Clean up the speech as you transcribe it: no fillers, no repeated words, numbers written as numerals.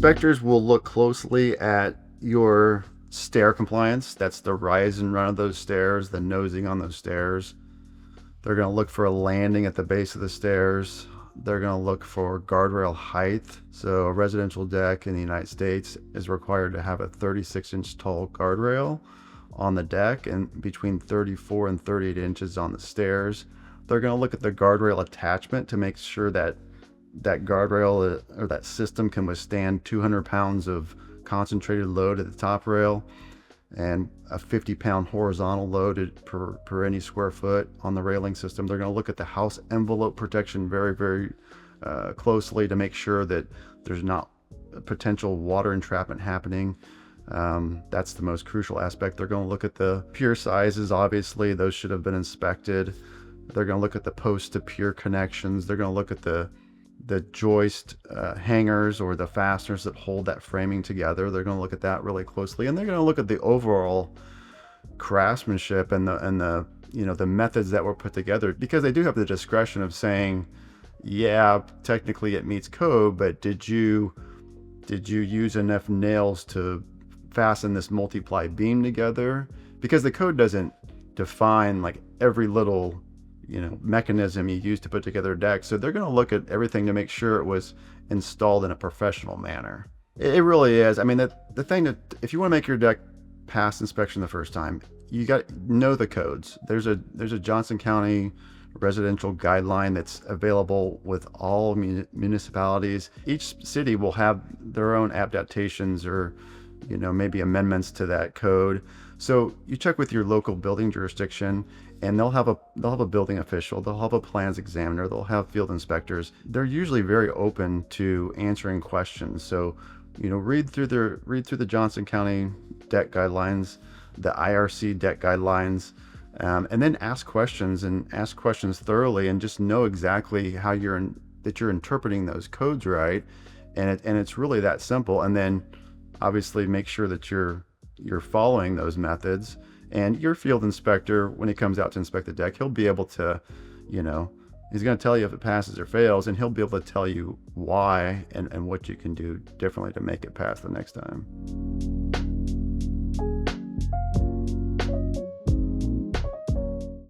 Inspectors will look closely at your stair compliance. That's the rise and run of those stairs, the nosing on those stairs. They're going to look for a landing at the base of the stairs. They're going to look for guardrail height. So a residential deck in the United States is required to have a 36-inch tall guardrail on the deck and between 34 and 38 inches on the stairs. They're going to look at the guardrail attachment to make sure that that guardrail or that system can withstand 200 pounds of concentrated load at the top rail and a 50-pound horizontal load per any square foot on the railing system. They're going to look at the house envelope protection very closely to make sure that there's not potential water entrapment happening. That's the most crucial aspect. They're going to look at the pier sizes. Obviously, those should have been inspected. They're going to look at the post to pier connections. They're going to look at the joist hangers or the fasteners that hold that framing together. They're going to look at that really closely, and they're going to look at the overall craftsmanship and the the methods that were put together, because they do have the discretion of saying, yeah, technically it meets code, but did you use enough nails to fasten this multi-ply beam together? Because the code doesn't define like every little mechanism you use to put together a deck. So they're going to look at everything to make sure it was installed in a professional manner. It really is. I mean, the thing that if you want to make your deck pass inspection the first time, you got to know the codes. There's a Johnson County residential guideline that's available with all municipalities. Each city will have their own adaptations or maybe amendments to that code. So you check with your local building jurisdiction, and they'll have a building official, they'll have a plans examiner, they'll have field inspectors. They're usually very open to answering questions. So read through the Johnson County deck guidelines, the IRC deck guidelines, and then ask questions thoroughly, and just know exactly how you're interpreting those codes right. And it's really that simple. And then obviously make sure that you're following those methods. And your field inspector, when he comes out to inspect the deck, he'll be able to, he's going to tell you if it passes or fails, and he'll be able to tell you why and what you can do differently to make it pass the next time.